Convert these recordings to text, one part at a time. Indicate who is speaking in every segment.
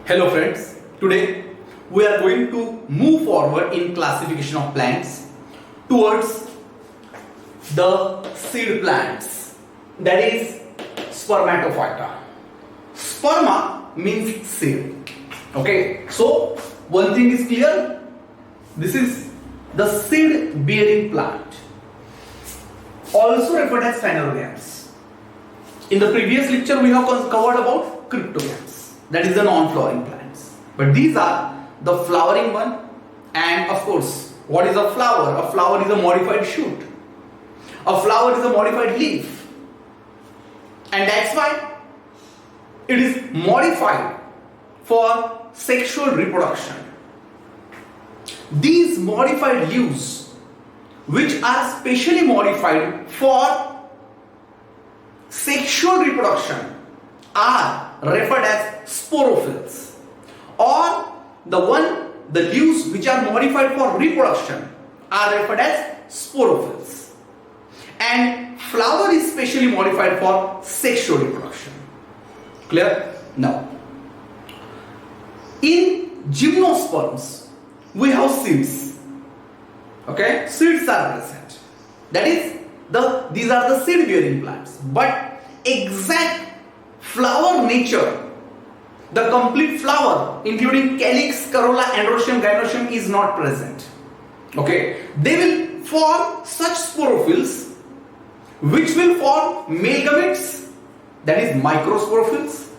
Speaker 1: Hello friends, today we are going to move forward in classification of plants towards the seed plants, that is Spermatophyta. Sperma means seed. Okay, so one thing is clear, this is the seed bearing plant, also referred as Phanerogams. In the previous lecture we have covered about cryptogams, that is the non-flowering plants. But these are the flowering one, and of course, what is a flower? A flower is a modified shoot. A flower is a modified leaf. And that's why it is modified for sexual reproduction. These modified leaves, which are specially modified for sexual reproduction, are referred as sporophylls, or the leaves which are modified for reproduction are referred as sporophylls, and flower is specially modified for sexual reproduction. Clear? Now, in Gymnosperms we have seeds. Okay, seeds are present. That is, these are the seed bearing plants, but exact flower nature, the complete flower including calyx, corolla, androecium, gynoecium is not present. Okay, they will form such sporophylls which will form male gametes, that is microsporophylls.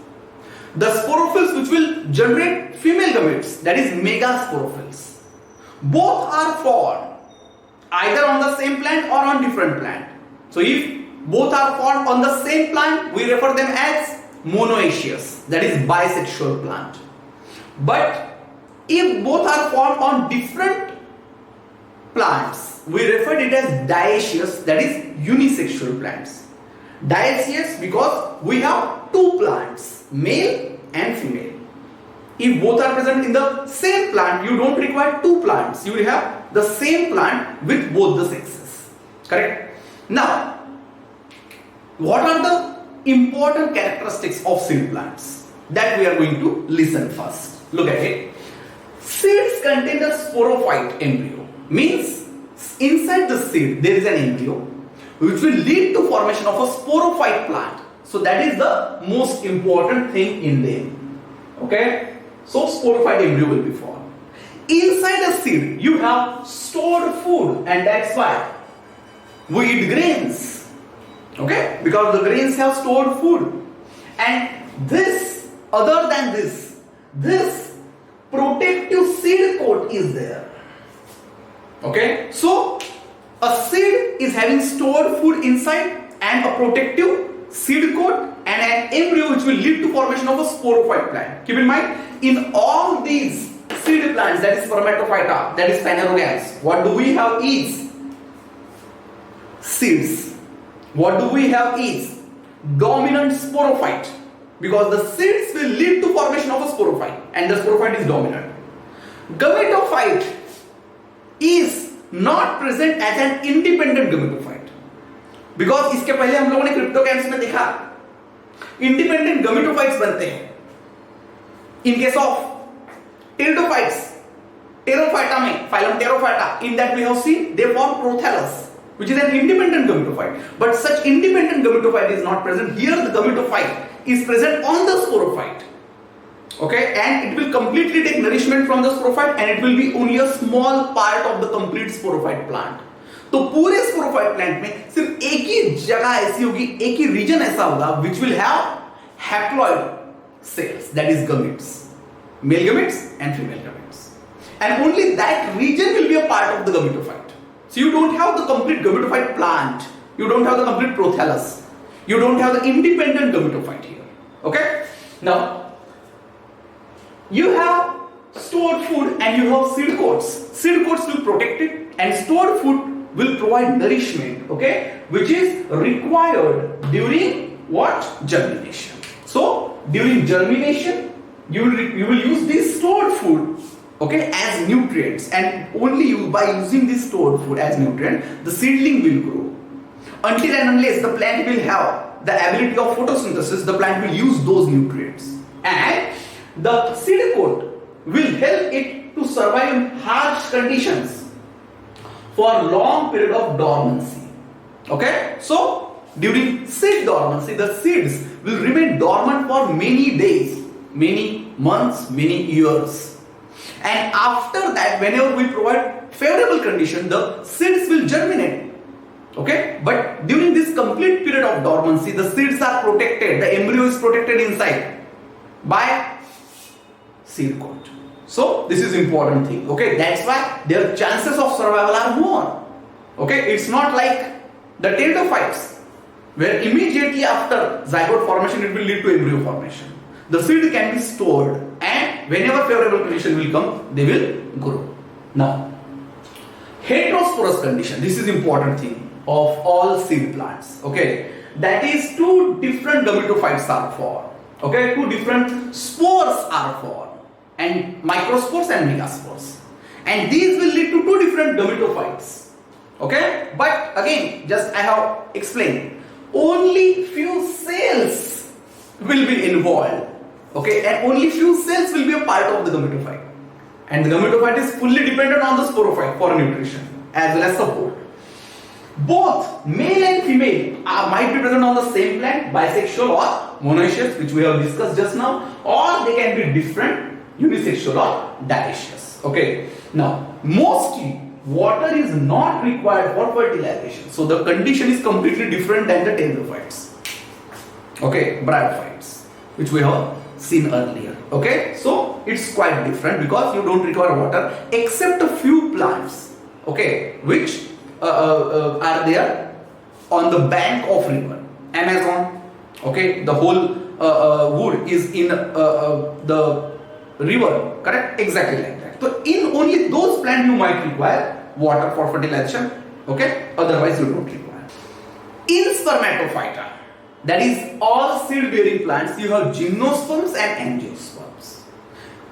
Speaker 1: The sporophylls which will generate female gametes, that is megasporophylls. Both are formed either on the same plant or on different plant. So if both are formed on the same plant, we refer them as monoecious, that is bisexual plant. But if both are formed on different plants, we refer it as diecious, that is unisexual plants. Diecious because we have two plants, male and female. If both are present in the same plant, you don't require two plants. You will have the same plant with both the sexes. Correct? Now, what are the important characteristics of seed plants? That we are going to listen first. Look at it. Seeds contain a sporophyte embryo. Means inside the seed there is an embryo which will lead to formation of a sporophyte plant. So that is the most important thing in them. Okay? So sporophyte embryo will be formed. Inside a seed you have stored food, and that's why we eat grains. Okay, because the grains have stored food, and this, other than this protective seed coat is there. Okay, so a seed is having stored food inside and a protective seed coat and an embryo which will lead to formation of a sporophyte plant. Keep in mind, in all these seed plants, that is Spermatophyta, that is Phanerogams, what do we have is seeds. What do we have is dominant sporophyte, because the seeds will lead to formation of a sporophyte and the sporophyte is dominant. Gametophyte is not present as an independent gametophyte, because इसके पहले हम लोगों ने cryptogams में देखा independent gametophytes बनते हैं. In case of pteridophytes, Pterophyta में, phylum Pterophyta, in that we have seen they form prothallus, which is an independent gametophyte. But such independent gametophyte is not present. Here the gametophyte is present on the sporophyte. Okay, and it will completely take nourishment from the sporophyte, and it will be only a small part of the complete sporophyte plant. तो पूरे sporophyte plant में सिर्फ एक ही जगह ऐसी होगी, एक ही region ऐसा होगा which will have haploid cells, that is gametes, male gametes and female gametes, and only that region will be a part of the gametophyte. So you don't have the complete gametophyte plant, you don't have the complete prothallus, you don't have the independent gametophyte here. Okay? Now, you have stored food and you have seed coats. Seed coats will protect it, and stored food will provide nourishment, okay, which is required during what? Germination. So, during germination, you will use this stored food, okay, as nutrients, and only by using this stored food as nutrient, the seedling will grow. Until and unless the plant will have the ability of photosynthesis, the plant will use those nutrients. And The seed coat will help it to survive in harsh conditions for long period of dormancy. Okay, so during seed dormancy, the seeds will remain dormant for many days, many months, many years. And after that, whenever we provide favorable condition, the seeds will germinate. Okay, but during this complete period of dormancy, the seeds are protected, the embryo is protected inside by seed coat. So this is important thing. Okay, that's why their chances of survival are more. Okay, it's not like the gametophytes, where immediately after zygote formation it will lead to embryo formation. The seed can be stored, and whenever favorable condition will come, they will grow. Now, heterosporous condition, this is important thing of all seed plants. Okay, that is two different gametophytes are formed. Okay, two different spores are formed, and microspores and megaspores, and these will lead to two different gametophytes. Okay, but again, just I have explained, only few cells will be involved. Okay, and only few cells will be a part of the gametophyte, and the gametophyte is fully dependent on the sporophyte for nutrition as well as support. Both male and female might be present on the same plant, bisexual or monoecious, which we have discussed just now, or they can be different, unisexual or diecious. Okay, now mostly water is not required for fertilization, so the condition is completely different than the pteridophytes. Okay, bryophytes, which we have seen earlier. Okay, so it's quite different because you don't require water except a few plants. Okay, which are there on the bank of river Amazon. Okay, the whole wood is in the river, correct? Exactly like that. So in only those plants you might require water for fertilization. Okay, otherwise you don't require. In Spermatophyta, that is all seed bearing plants, you have gymnosperms and angiosperms.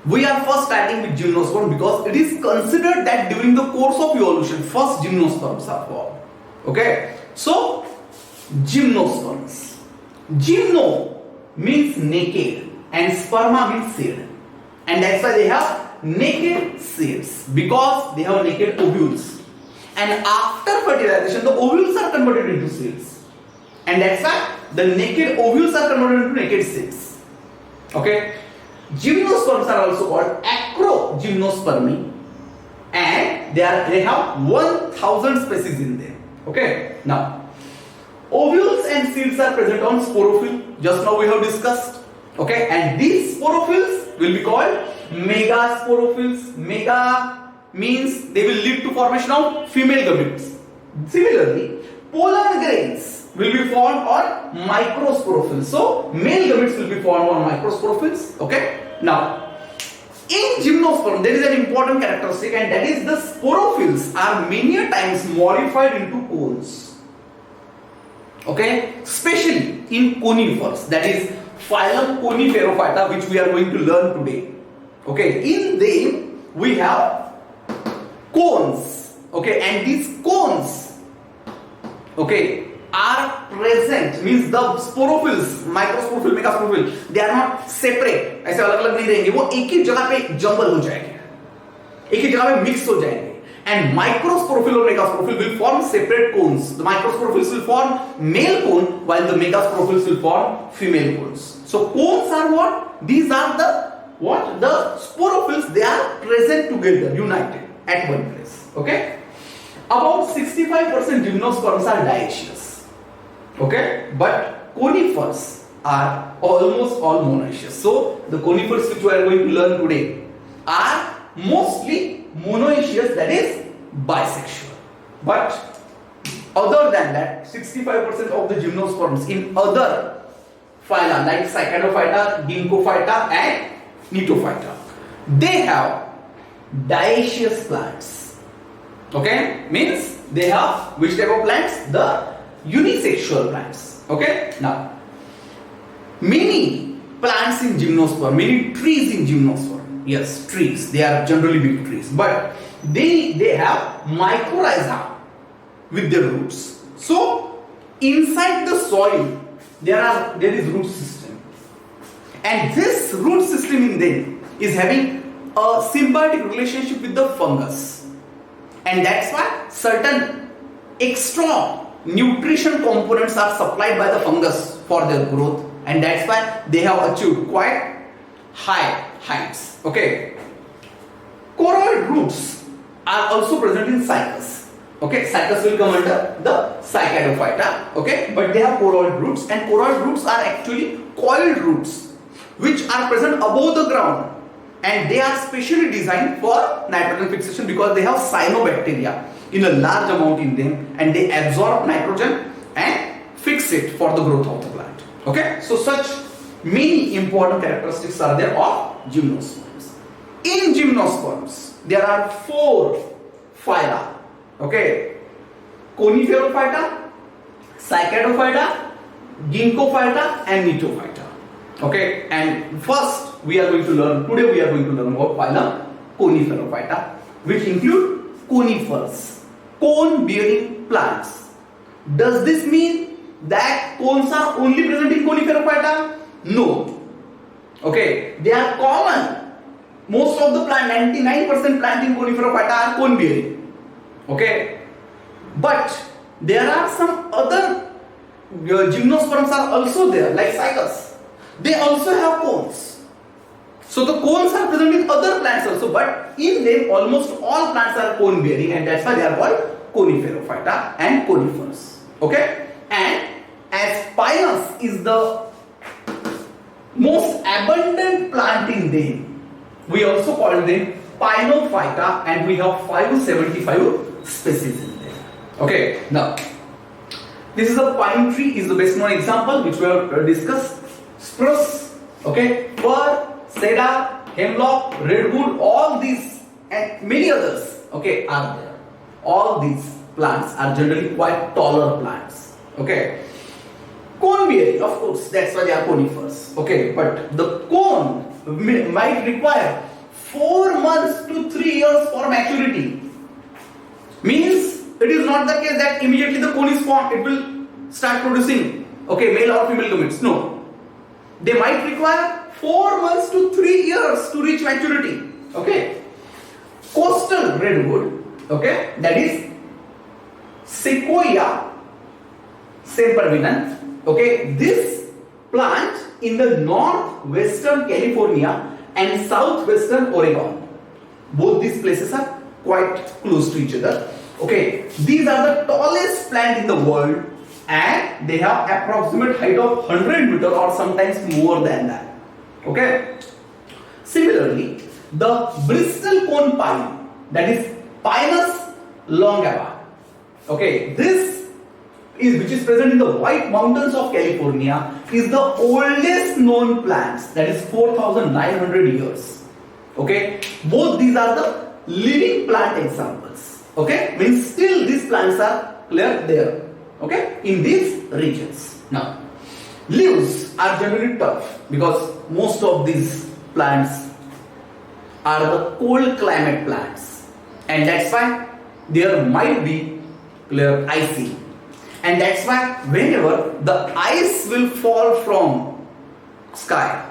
Speaker 1: We are first starting with gymnosperm because it is considered that during the course of evolution, first gymnosperms are formed. Okay, so gymnosperms. Gymno means naked and sperma means seed, and that's why they have naked seeds because they have naked ovules. And after fertilization, the ovules are converted into seeds, and that's why the naked ovules are converted into naked seeds. Okay. Gymnosperms are also called acrogymnospermi, and they have 1000 species in them. Okay, now ovules and seeds are present on sporophyll, just now we have discussed. Okay, and these sporophylls will be called megasporophylls. Mega means they will lead to formation of female gametes. Similarly, pollen grains will be formed on microsporophylls. So male gametes will be formed on microsporophylls. Okay. Now, in gymnosperm there is an important characteristic, and that is the sporophylls are many a times modified into cones. Okay, especially in conifers, that is Phylum Coniferophyta, which we are going to learn today. Okay, in them we have cones. Okay, and these cones, okay, are present, means the sporophylls, microsporophyll, megasporophyll, they are not separate, ऐसे अलग अलग नहीं रहेंगे, वो एक ही जगह पे jumble हो जाएंगे, एक ही जगह पे मिक्स हो जाएंगे. And microsporophyll or megasporophyll will form separate cones. The microsporophylls will form male cone, while the megasporophyls will form female cones. So cones are what? These are the sporophylls. They are present together, united at one place. Okay. About 65% gymnosperms are diecious. Okay, but conifers are almost all monoecious. So the conifers which we are going to learn today are mostly monoecious, that is bisexual. But other than that, 65% of the gymnosperms in other phyla like Cycadophyta, Ginkgophyta and Cnitophyta, they have diecious plants. Okay, means they have which type of plants? The unisexual plants. Okay, now many plants in gymnosperm, many trees in gymnosperm, yes, trees, they are generally big trees, but they have mycorrhiza with their roots. So inside the soil there is root system, And this root system in them is having a symbiotic relationship with the fungus. And that's why certain extra nutrition components are supplied by the fungus for their growth, and that's why they have achieved quite high heights. Okay. Choroid roots are also present in cycas. Okay, cycas will come under the Cycadophyta. Okay, but they have choroid roots, and choroid roots are actually coiled roots which are present above the ground, and they are specially designed for nitrogen fixation because they have cyanobacteria in a large amount in them, and they absorb nitrogen and fix it for the growth of the plant. Okay, so such many important characteristics are there of gymnosperms. In gymnosperms, there are 4 phyla. Okay, Coniferophyta, Cycadophyta, Ginkgophyta, and Metophyta. Okay, and first today we are going to learn about phylum Coniferophyta, which include conifers, cone-bearing plants. Does this mean that cones are only present in Coniferophyta? No. Okay, they are common. Most of the plant, 99% plant in Coniferophyta are cone-bearing. Okay, but there are some other gymnosperms are also there, like cycas. They also have cones. So the cones are present in other plants also, but in them almost all plants are cone bearing, and that's why they are called Coniferophyta and conifers. Okay, and as Pinus is the most abundant plant in them, we also call them Pinophyta, and we have 575 species in there. Okay, now this is a pine tree, is the best known example which we have discussed. Spruce, okay, fir, cedar, hemlock, redwood, all these and many others, okay, are there. All these plants are generally quite taller plants. Okay, cone bearing, of course, that's why they are conifers. Okay, but the cone might require 4 months to 3 years for maturity. Means it is not the case that immediately the cone is formed, it will start producing, okay, male or female gametes. No. They might require 4 months to 3 years to reach maturity. Okay. Coastal redwood, okay, that is Sequoia sempervirens. Okay, this plant in the northwestern California and southwestern Oregon. Both these places are quite close to each other. Okay, these are the tallest plant in the world, and they have approximate height of 100 meter or sometimes more than that. Okay. Similarly, the Bristol cone pine, that is Pinus longeva. Okay, this is which is present in the White Mountains of California, is the oldest known plants, that is 4,900 years. Okay, both these are the living plant examples. Okay, means still these plants are there. Okay, in these regions. Now, leaves are generally tough because most of these plants are the cold climate plants, and that's why there might be clear icy, and that's why whenever the ice will fall from sky,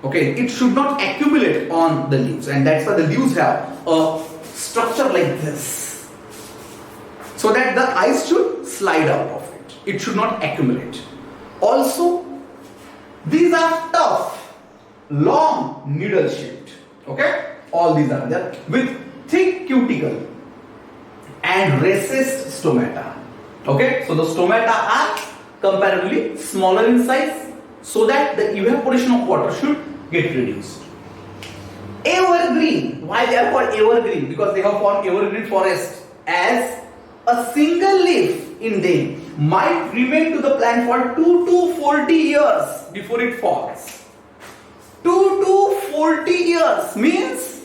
Speaker 1: okay, it should not accumulate on the leaves, and that's why the leaves have a structure like this, so that the ice should slide out of it. It should not accumulate. Also, these are tough, long, needle shaped. Okay, all these are there with thick cuticle and recessed stomata. Okay, so the stomata are comparatively smaller in size, so that the evaporation of water should get reduced. Evergreen. Why they are called evergreen? Because they have formed evergreen forest, as a single leaf in them might remain to the plant for 2 to 40 years before it falls. 2 to 40 years means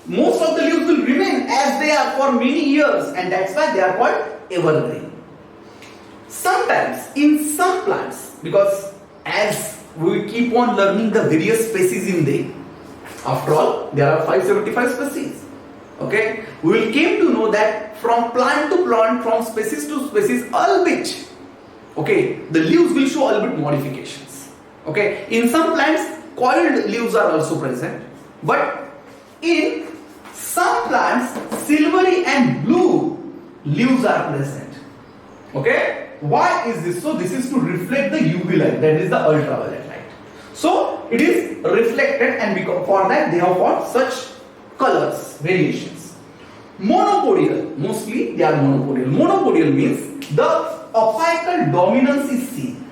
Speaker 1: most of the leaves will remain as they are for many years, and that's why they are called evergreen. Sometimes in some plants, because as we keep on learning the various species in them, after all there are 575 species. Okay, we will came to know that from plant to plant, from species to species, albeit, okay, the leaves will show albeit modifications. Okay, in some plants coiled leaves are also present. But in some plants, silvery and blue leaves are present. Okay? Why is this so? This is to reflect the UV light, that is the ultraviolet light. So it is reflected, and for that they have got such colors, variations. Monopodial, mostly they are monopodial. Monopodial means the apical dominance is seen.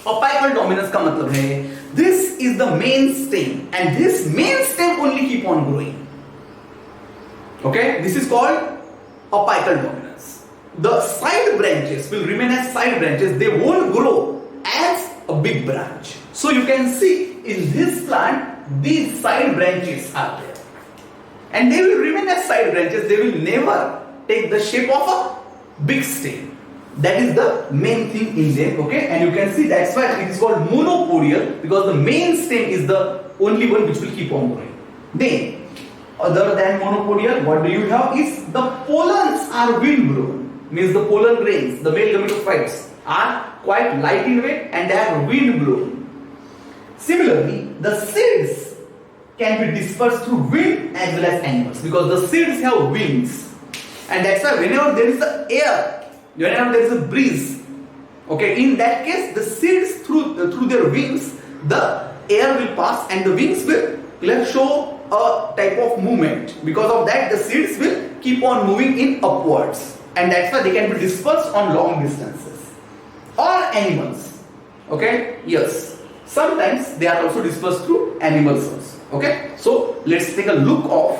Speaker 1: Apical dominance का मतलब है this is the main stem, and this main stem only keep on growing. Okay, this is called apical dominance. The side branches will remain as side branches, they won't grow as a big branch. So you can see in this plant these side branches are there, and they will remain as side branches, they will never take the shape of a big stem. That is the main thing in them. Okay, and you can see that's why it is called monopodial, because the main stem is the only one which will keep on growing. Then other than monopodial, what do you have is the pollens are wind blown, means the pollen grains, the male gametophytes are quite light in weight and they are wind blown. Similarly, the seeds can be dispersed through wind as well as animals, because the seeds have wings, and that's why whenever there is the air, whenever there is a breeze, okay, in that case the seeds through their wings, the air will pass and the wings will show a type of movement. Because of that, the seeds will keep on moving in upwards, and that's why they can be dispersed on long distances. Or animals, okay, yes, sometimes they are also dispersed through animals also. Okay, so let's take a look of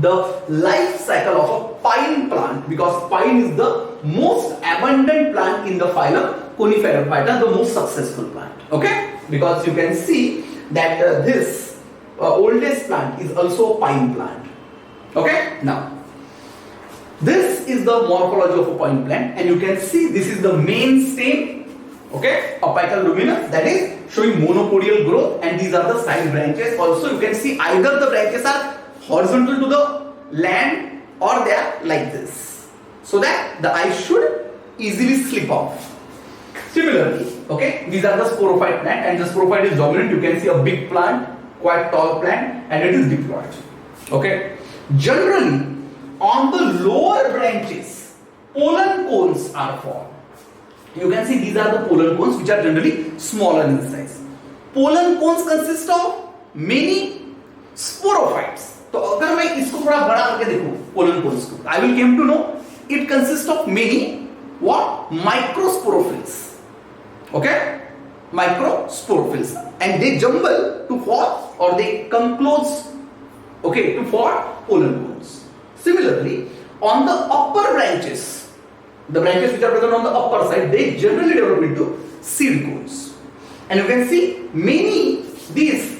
Speaker 1: the life cycle of a pine plant, because pine is the most abundant plant in the phylum Coniferophyta, the most successful plant. Okay, because you can see that this oldest plant is also a pine plant. Okay, now this is the morphology of a pine plant, and you can see this is the main stem. Okay, apical dominance, that is showing monopodial growth, and these are the side branches. Also you can see either the branches are horizontal to the land or they are like this, so that the eye should easily slip off. Similarly, okay, these are the sporophyte plant, and the sporophyte is dominant. You can see a big plant, quite tall plant, and it is diploid. Okay, generally on the lower branches pollen cones are formed. You can see these are the pollen cones, which are generally smaller in size. Pollen cones consist of many sporophytes. तो अगर मैं इसको थोड़ा बड़ा करके देखूं pollen cones को, I will came to know it consists of many what microsporophylls. Okay, microsporophylls, and they jumble to form, or they come close, okay, to form pollen cones. Similarly, on the upper branches, the branches which are present on the upper side, they generally develop into seed cones, and you can see many these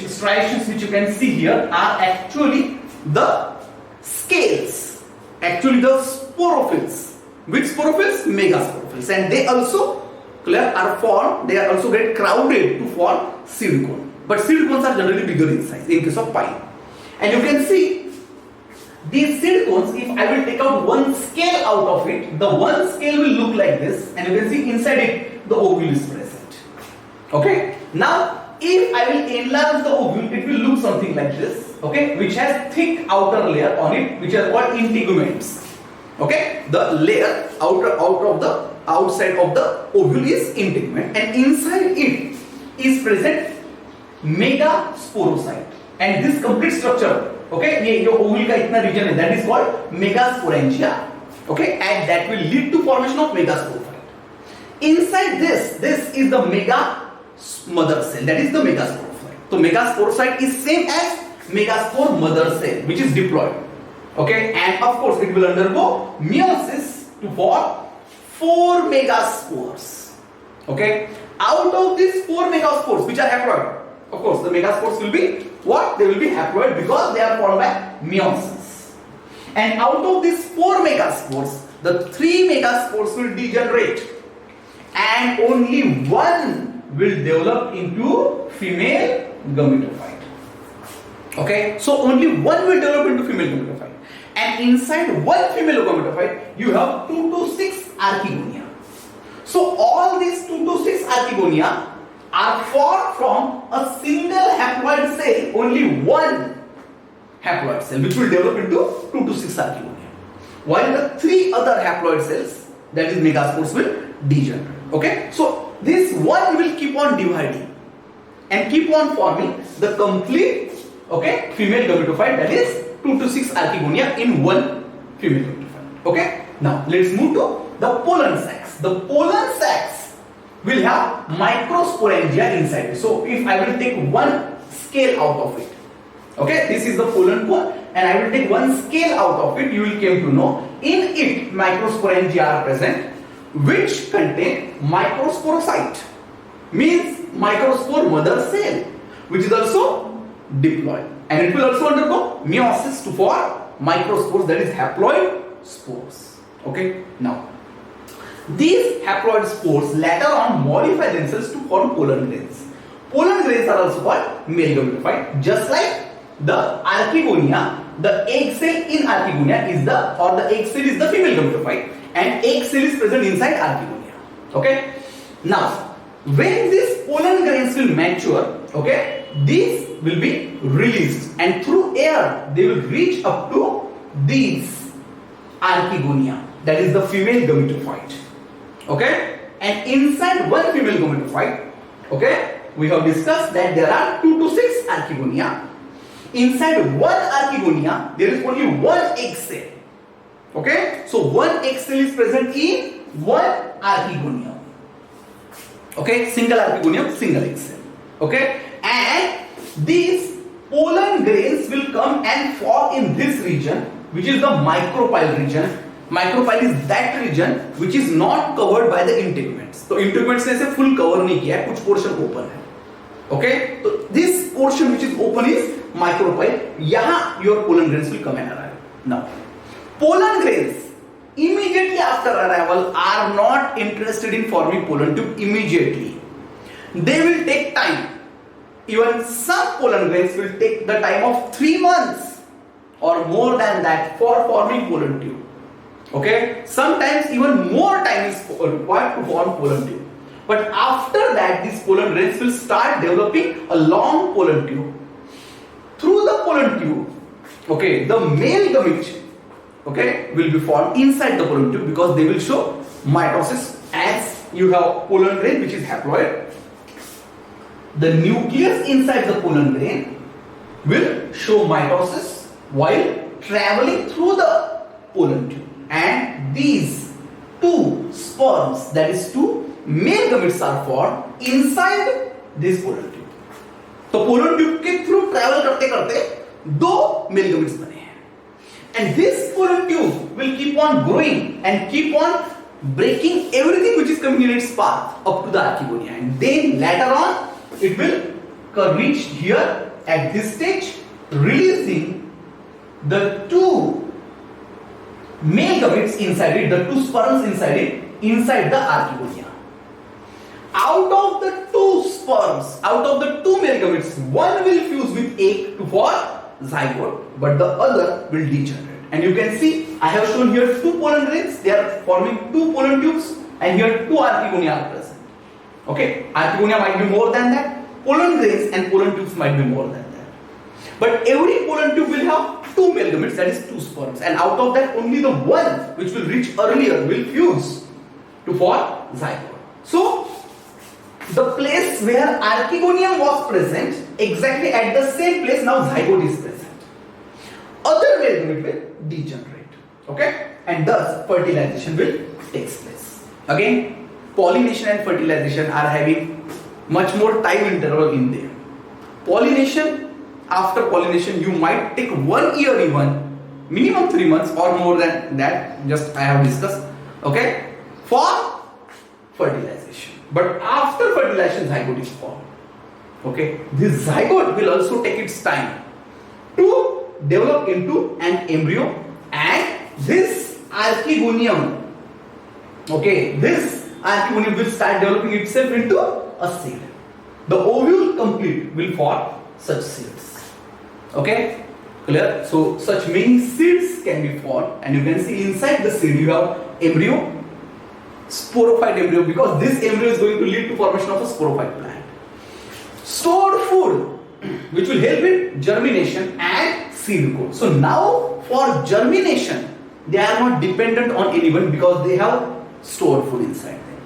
Speaker 1: striations which you can see here are actually the scales, actually the sporophylls. Which sporophylls? Megasporophylls, and they also are formed, they are also get crowded to form seed cone. But seed cones are generally bigger in size in case of pine. And you can see these seed cones, if I will take out one scale out of it, the one scale will look like this, and you can see inside it the ovule is present. Okay, now if I will enlarge the ovule, it will look something like this, okay, which has thick outer layer on it, which are called integuments. Okay, the layer out of the outside of the ovule is integument, and inside it is present megasporocyte, and this complete structure, okay, ये जो ovule का इतना region है, that is called megasporangia. Okay, and that will lead to formation of megasporophyte. Inside this is the mega mother cell, that is the megasporophyte. So megasporocyte is same as megaspore mother cell, which is diploid. Okay, and of course it will undergo meiosis to form 4 megaspores. Okay, out of these 4 megaspores, which are haploid, of course the megaspores will be what? They will be haploid because they are formed by meiosis. And out of these 4 megaspores, the 3 megaspores will degenerate, and only one will develop into female gametophyte. Okay, so only one will develop into female gametophyte, and inside one female gametophyte you have 2 to 6 archegonia. So all these 2 to 6 archegonia are formed from a single haploid cell, only one haploid cell, which will develop into 2 to 6 archegonia, while the 3 other haploid cells, that is megaspores, will degenerate. Okay, so this one will keep on dividing and keep on forming the complete, okay, female gametophyte, that is 2 to 6 archegonia in one female gametophyte. Okay, now let's move to the pollen sacs. The pollen sacs will have microsporangia inside. So if I will take one scale out of it, okay, this is the pollen cone, and I will take one scale out of it, you will come to know in it microsporangia are present, which contain microsporocyte, means microspore mother cell, which is also diploid, and it will also undergo meiosis to form microspores, that is haploid spores. Okay, now these haploid spores later on modify themselves to form pollen grains. Pollen grains are also called male gametophyte, just like the archegonia. The egg cell in archegonia is the egg cell is the female gametophyte, and egg cell is present inside archegonia. Okay, now when these pollen grains will mature, okay, these will be released, and through air they will reach up to these archegonia, that is the female gametophyte. Okay, and inside one female gametophyte, okay, we have discussed that there are 2 to 6 archegonia. Inside one archegonia there is only one egg cell. Okay, so one egg cell is present in one archegonia. Okay, single archegonium, single egg cell. Okay, and these pollen grains will come and fall in this region, which is the micropyle region. Micropyle is that region which is not covered by the integuments. So integuments ने से full cover नहीं किया है, कुछ portion open है. Okay, so this portion which is open is micropyle. यहाँ your pollen grains will come and arrive. Now, pollen grains immediately after arrival are not interested in forming pollen tube immediately. They will take time. Even some pollen grains will take the time of 3 months or more than that for forming pollen tube. Okay, sometimes even more time is required to form pollen tube. But after that, these pollen grains will start developing a long pollen tube. Through the pollen tube, okay, the male gamete, okay, will be formed inside the pollen tube, because they will show mitosis. As you have pollen grain which is haploid, the nucleus inside the pollen grain will show mitosis while traveling through the pollen tube, and these 2 sperms, that is 2 male gametes, are formed inside this pollen tube. तो pollen tube के through travel करते करते 2 male gametes बने हैं, and this pollen tube will keep on growing and keep on breaking everything which is coming in its path up to the archegonia, and then later on it will reach here at this stage, releasing the 2 male gametes inside it, the 2 sperms inside it, inside the archegonia. Out of the 2 sperms, out of the 2 male gametes, one will fuse with egg to form zygote, but the other will degenerate. And you can see I have shown here 2 pollen grains. They are forming 2 pollen tubes, and here 2 archegonia are present. Okay, archegonia might be more than that. Pollen grains and pollen tubes might be more than that. But every pollen tube will have 2 male gametes, that is 2 sperms, and out of that only the one which will reach earlier will fuse to form zygote. So the place where archegonium was present, exactly at the same place now zygote is present. Other male gamete will degenerate. Okay, and thus fertilization will take place. Again, pollination and fertilization are having much more time interval in there. Pollination, after pollination you might take 1 year, even minimum 3 months or more than that, just I have discussed, okay, for fertilization. But after fertilization zygote is formed. Okay, this zygote will also take its time to develop into an embryo, and this archegonium, okay, this archegonium will start developing itself into a seed. The ovule complete will form such seeds. Okay, clear? So such many seeds can be formed, and you can see inside the seed you have embryo, sporophyte embryo, because this embryo is going to lead to formation of a sporophyte plant. stored food which will help in germination and seed growth. So now for germination, they are not dependent on anyone because they have stored food inside them.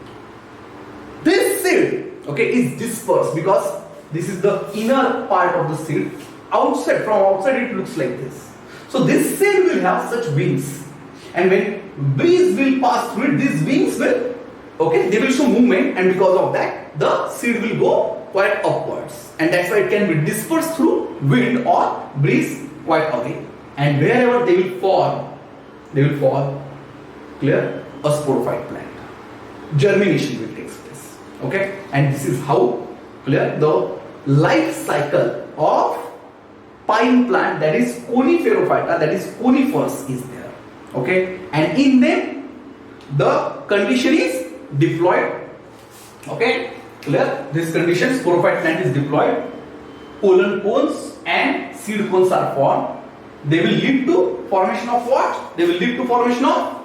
Speaker 1: This seed, okay, is dispersed because this is the inner part of the seed. Outside, from outside it looks like this. So this seed will have such wings, and when breeze will pass through it, these wings will, okay, they will show movement, and because of that the seed will go quite upwards, and that's why it can be dispersed through wind or breeze quite away, and wherever they will fall, clear, a sporophyte plant. Germination will take place, okay, and this is how, clear, the life cycle of pine plant, that is Coniferophyta, that is conifers, is there, okay, and in them the condition is diploid, okay, clear, this condition, sporophyte plant is diploid, pollen cones and seed cones are formed. They will lead to formation of what? They will lead to formation of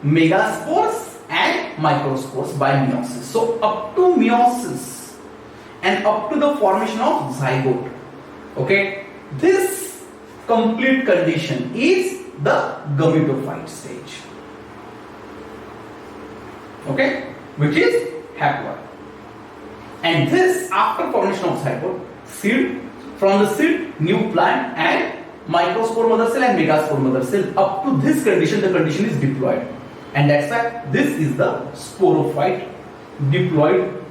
Speaker 1: megaspores and microspores by meiosis. So up to meiosis and up to the formation of zygote, okay, this complete condition is the gametophyte stage, okay, which is haploid. And this, after formation of zygote, seed, from the seed, new plant and microspore mother cell and megaspore mother cell, up to this condition, the condition is diploid, and that's why this is the sporophyte diploid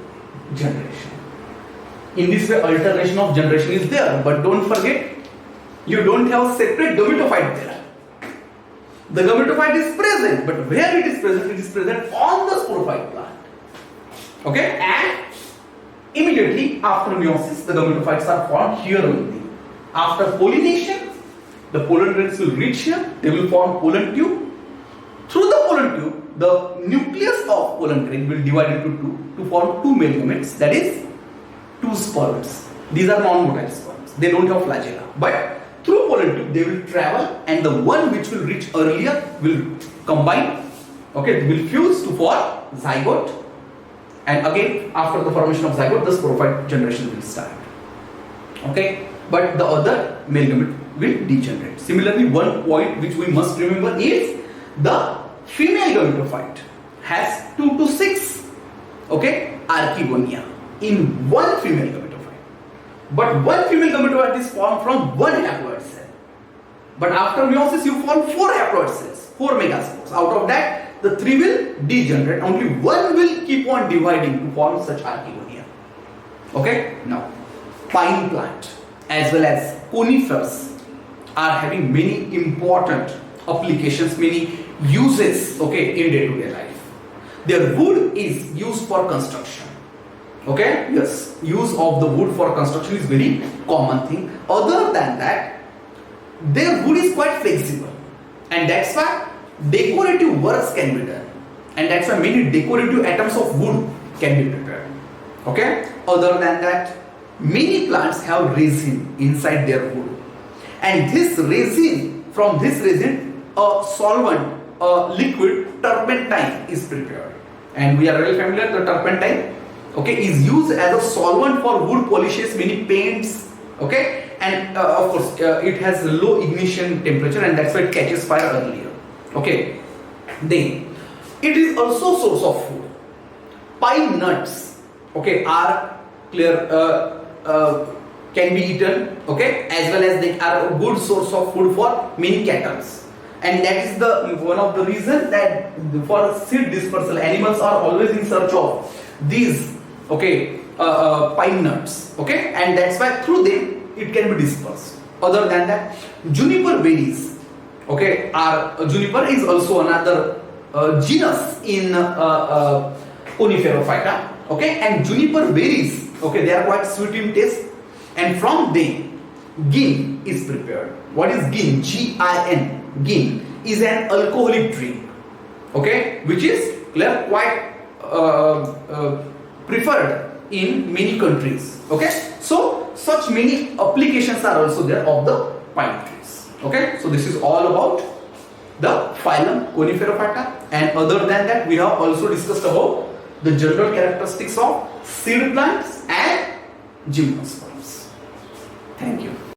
Speaker 1: generation. In this way, alternation of generation is there, but don't forget, you don't have separate gametophyte there. The gametophyte is present, but where it is present on the sporophyte plant, okay, and immediately after meiosis, the gametophytes are formed here only. After pollination, the pollen grains will reach here, they will form pollen tube. Through the pollen tube, the nucleus of pollen grain will divide into two to form two male gametes, that is, two sperms. These are non-motile sperms, they don't have flagella. But through pollen tube, they will travel, and the one which will reach earlier will combine, okay, will fuse to form zygote. And again, after the formation of zygote, the sporophyte generation will start, okay, but the other male gamete will degenerate. Similarly, one point which we must remember is the female gametophyte has 2 to 6, okay, archegonia in one female gametophyte, but one female gametophyte is formed from one haploid cell, but after meiosis you form 4 haploid cells, 4 megaspores. Out of that, the 3 will degenerate, only one will keep on dividing to form such archegonia, okay. Now, pine plant as well as conifers are having many important applications, many uses, okay, in day-to-day life. Their wood is used for construction, okay, yes, use of the wood for construction is very common thing. Other than that, their wood is quite flexible, and that's why decorative works can be done, and that's why many decorative items of wood can be prepared, okay. Other than that, many plants have resin inside their wood, and this resin, from this resin, a solvent, a liquid turpentine is prepared, and we are very familiar, the turpentine, okay, is used as a solvent for wood polishes, many paints, okay, and of course it has low ignition temperature, and that's why it catches fire earlier, okay. Then it is also source of food. Pine nuts, okay, are clear, can be eaten, okay, as well as they are a good source of food for many cattle, and that is the one of the reasons that for seed dispersal, animals are always in search of these, okay, pine nuts, okay, and that's why through them it can be dispersed. Other than that, juniper berries, okay, juniper is also another genus in Coniferophyta, okay, and juniper berries, okay, they are quite sweet in taste, and from them gin is prepared. What is gin? Gin. Gin is an alcoholic drink, okay, which is quite preferred in many countries, okay. So such many applications are also there of the pine trees, okay. So this is all about the phylum Coniferophyta, and other than that, we have also discussed about the general characteristics of seed plants and gymnosperms. Thank you.